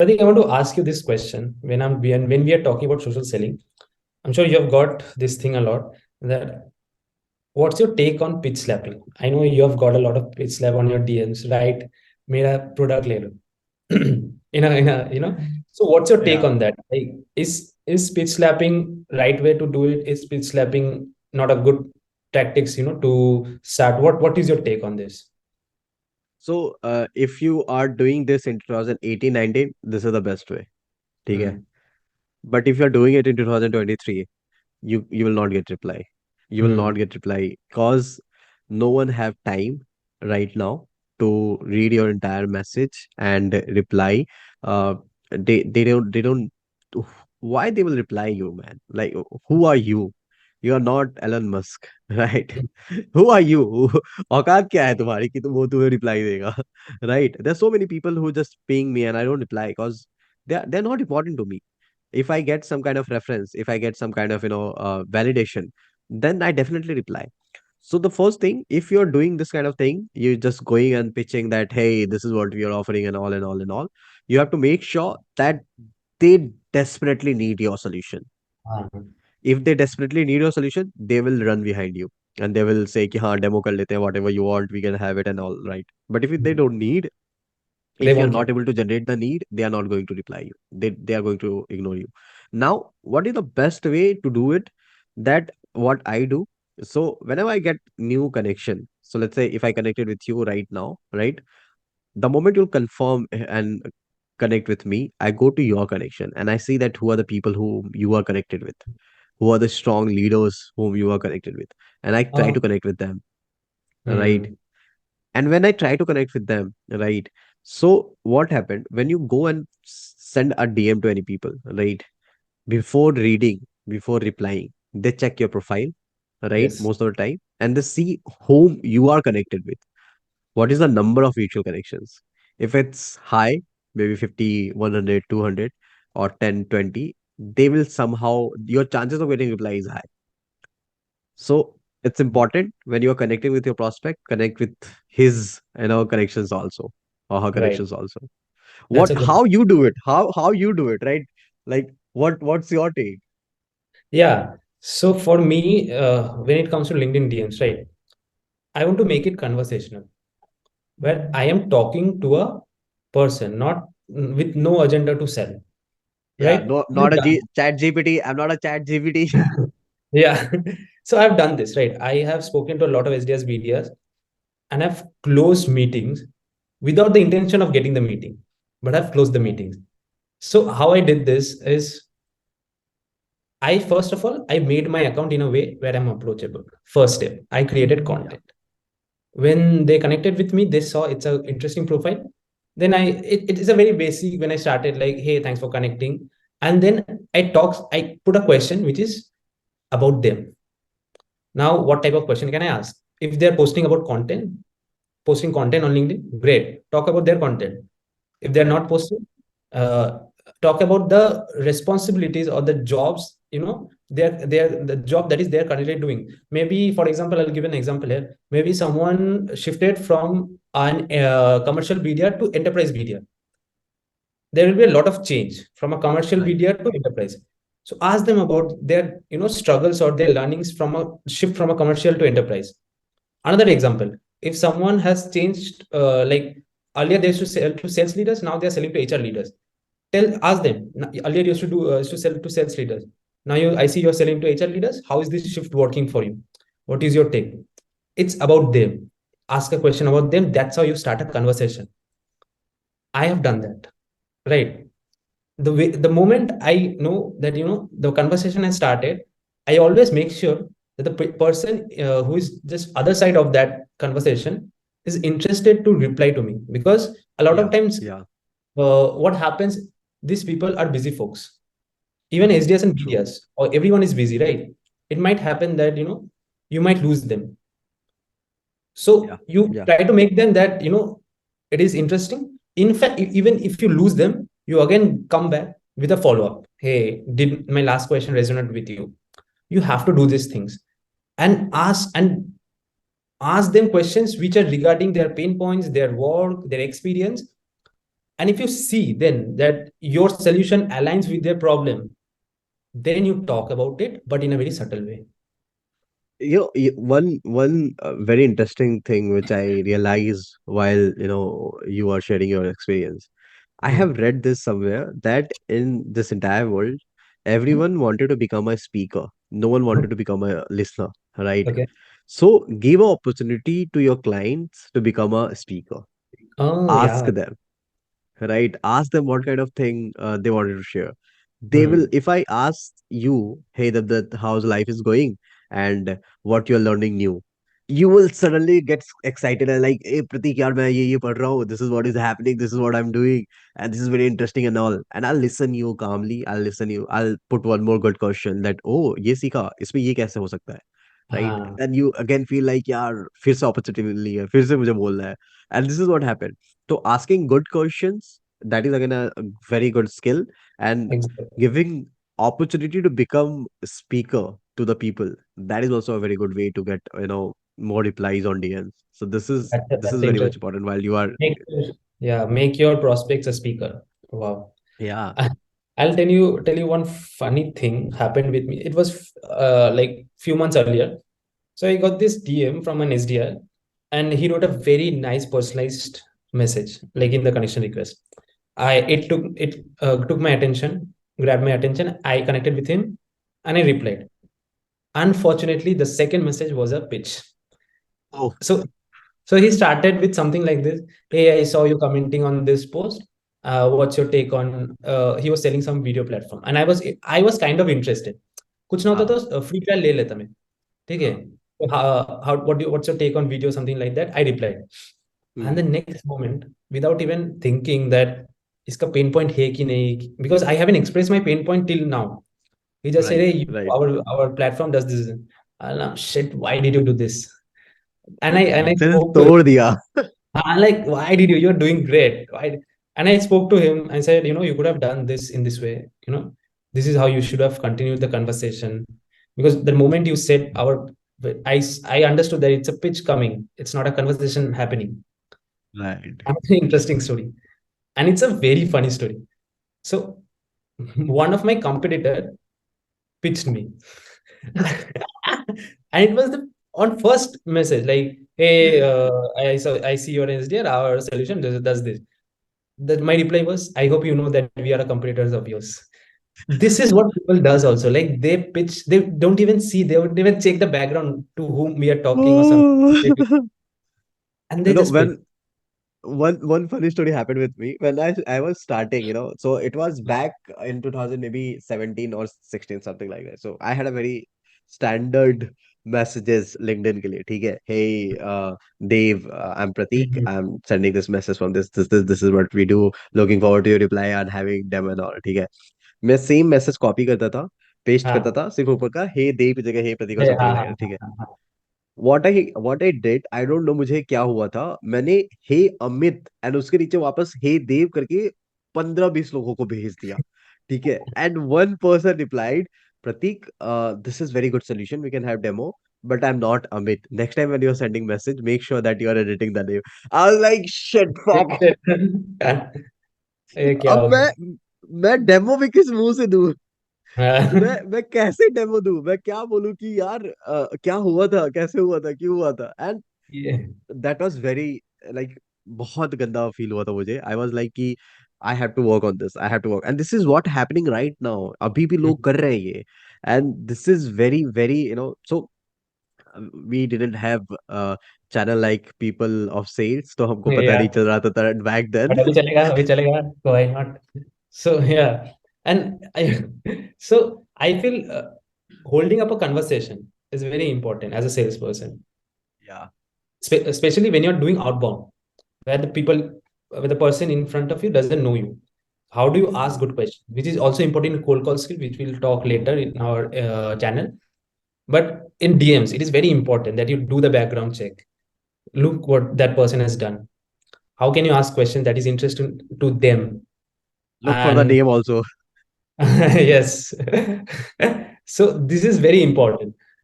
Pratik, I want to ask you this question. When we are talking about social selling, I'm sure you have got this thing a lot. That what's your take on pitch slapping? I know you have got a lot of pitch slap on your DMs, right? मेरा product ले लो. in a. So what's your take Yeah. on that? Like, is pitch slapping right way to do it? Is pitch slapping not a good tactics? To start. What is your take on this? So if you are doing this in 2018, 19, this is the best way. ठीक है? Hmm. But if you're doing it in 2023, you will not get reply. You will not Hmm. get reply because no one have time right now to read your entire message and reply. Uh, they don't. Why they will reply you, man? Like who are you? You are not Elon Musk, right? Who are you? औकात क्या है तुम्हारी कि तुम वो तुम्हें reply देगा, right? There's so many people who just ping me and I don't reply because they're not important to me. If I get some kind of reference, if I get some kind of validation, then I definitely reply. So the first thing, if you're doing this kind of thing, you're just going and pitching that, hey, this is what we are offering and all and all and all. You have to make sure that they desperately need your solution. Ah, If they desperately need your solution, they will run behind you and they will say, ki, हाँ, demo kar lete hain, whatever you want, we can have it and all, right? But if they don't need, they if you're won't not reply. able to generate the need, they are not going to reply you. They are going to ignore you. Now, what is the best way to do it? That what I do. So whenever I get new connection, so let's say if I connected with you right now, right? The moment you'll confirm and connect with me, I go to your connection and I see that who are the people who you are connected with, who are the strong leaders whom you are connected with, and I try Oh. to connect with them, right? Hmm. And when I try to connect with them, right? So what happened when you go and send a DM to any people, right? Before reading, before replying, they check your profile, right? Yes. Most of the time, and they see whom you are connected with. What is the number of mutual connections? If it's high, maybe 50, 100, 200, or 10, 20, they will somehow, your chances of getting reply is high. So it's important when you're connecting with your prospect, connect with his, connections also, or her Right. connections also. That's What, a good. how you do it? How you do it, right? Like what's your take? Yeah. So for me, when it comes to LinkedIn DMs, right, I want to make it conversational, where I am talking to a person, not with no agenda to sell, Yeah, right? no, I've not a done. chat GPT. I'm not a chat GPT. Yeah. So I've done this, right? I have spoken to a lot of SDS BDS and I've closed meetings without the intention of getting the meeting, but I've closed the meetings. So how I did this is I first of all I made my account in a way where I'm approachable. First step, I created Yeah. content. When they connected with me, they saw it's a interesting profile. Then it is a very basic. When I started, like, hey, thanks for connecting, and then I put a question which is about them. Now, what type of question can I ask? If they're posting content on LinkedIn, great, talk about their content. If they're Right. not posting, uh, talk about the responsibilities or the jobs, they're the job that is they're currently doing. Maybe, for example, I'll give an example here. Maybe someone shifted from an commercial media to enterprise media. There will be a lot of change from a commercial Right. media to enterprise. So ask them about their struggles or their learnings from a shift from a commercial to enterprise. Another example, if someone has changed, like earlier they used to sell to sales leaders, now they're selling to HR leaders. Ask them. Earlier you used to used to sell to sales leaders. Now I see you're selling to HR leaders. How is this shift working for you? What is your take? It's about them. Ask a question about them. That's how you start a conversation. I have done that. Right. The moment I know that the conversation has started, I always make sure that the person who is just other side of that conversation is interested to reply to me, because a lot of Yeah. times Yeah. what happens, these people are busy folks, even SDS and True. BDS, or everyone is busy, right? It might happen that you might lose them. Yeah. So you Yeah. try to make them that it is interesting. In fact, even if you lose them, you again come back with a follow-up. Hey, did my last question resonate with you? You have to do these things and ask them questions which are regarding their pain points, their work, their experience, And if you see then that your solution aligns with their problem, then you talk about it, but in a very subtle way. One very interesting thing which I realized while you are sharing your experience. I Hmm. have read this somewhere that in this entire world, everyone wanted to become a speaker. No one wanted to become a listener, right? Okay. So give an opportunity to your clients to become a speaker. Oh, Ask yeah. them, right? Ask them what kind of thing they wanted to share. They will, Hmm. if I ask you, hey, that how's life is going and what you're learning new, you will suddenly get excited and like, hey, Pratik, yaar, main ye pad raha hu. This is what is happening. This is what I'm doing. And this is very interesting and all. And I'll listen you calmly. I'll listen you. I'll put one more good question that, oh, ye सीखा, इसमें ये कैसे हो सकता है? Right? हाँ. Then you again feel like, यार, फिर से opportunity मिल रही है. फिर से मुझे बोलना है. And this is what happened. So asking good questions, that is again a very good skill, and Exactly. giving opportunity to become a speaker to the people, that is also a very good way to get more replies on DMs. So this is That's very much interesting. important while you are. Yeah, make your prospects a speaker. Wow. Yeah. I'll tell you one funny thing happened with me. It was like few months earlier. So I got this DM from an SDR, and he wrote a very nice personalized message, like in the connection request. It took my attention, grabbed my attention. I connected with him, and I replied. Unfortunately, the second message was a pitch. Oh. So so he started with something like this. Hey, I saw you commenting on this post. What's your take on? He was selling some video platform, and I was kind of interested. कुछ ना होता हाँ. तो free trial ले लेता मैं. ठीक है. हाँ. What's your take on video, something like that? I replied, and the Hmm. next moment, without even thinking that इसका pain point है कि नहीं, because I haven't expressed my pain point till now. He just said, Right, hey, right. our platform does this. And I'm, shit, why did you do this? And I दिल spoke to him. तोड़ दिया. I'm like, why did you? You're doing great. Why? And I spoke to him and said, you could have done this in this way. This is how you should have continued the conversation. Because the moment you said I understood that it's a pitch coming. It's not a conversation happening. Right. And it's an interesting story. And it's a very funny story. So one of my competitor pitched me. And it was the on first message, like, hey, I see your SDR, our solution does this. That my reply was, I hope you know that we are a competitors of yours. This is what people does also. Like they pitch, they don't even see, they would even check the background to whom we are talking or something. Oh. And you they know just pitch. when one funny story happened with me when I was starting, so it was back in 2000, maybe 17 or 16, something like that. So I had a very standard messages LinkedIn के लिए, ठीक है? Hey, Dave, I'm Pratik. Mhm. I'm sending this message from this is what we do. Looking forward to your reply and having demo and all, ठीक है? मैं same message copy करता था, paste करता हाँ. था, सिर्फ ऊपर का हे देव की जगह हे प्रतीक और हाँ, समथिंग लाइक हाँ, दैट, ठीक है? हाँ, हाँ, what I did, I don't know मुझे क्या हुआ था, मैंने हे अमित एंड उसके नीचे वापस हे देव करके 15-20 लोगों को भेज दिया, ठीक है? And one person replied, Prateek, this is very good solution, we can have demo, but I am not Amit, next time when you are sending message make sure that you are editing the name. I was like shit fuck. हाँ. ये क्या अब हो मैं demo भी किस मुंह से दूं? गया? मैं कैसे डेमो दूं? मैं क्या बोलूं कि यार क्या हुआ था, कैसे हुआ था, क्यों हुआ था? एंड ये दैट वाज वेरी लाइक बहुत गंदा फील हुआ था मुझे. आई वाज लाइक कि I have to work on this, I have to work, and this is what happening right now. अभी भी लोग कर रहे हैं ये, and this is very very so we didn't have channel like people of sales, तो हमको पता नहीं या. चल रहा था बैक देन. But अभी चलेगा, why not? So yeah, and I feel holding up a conversation is very important as a salesperson, या. especially when you're doing outbound, where where the person in front of you doesn't know you. How do you ask good questions, which is also important in cold call skill, which we'll talk later in our channel. But in DMs, it is very important that you do the background check. Look what that person has done. How can you ask questions that is interesting to them? Look for the And name also. yes. So this is very important.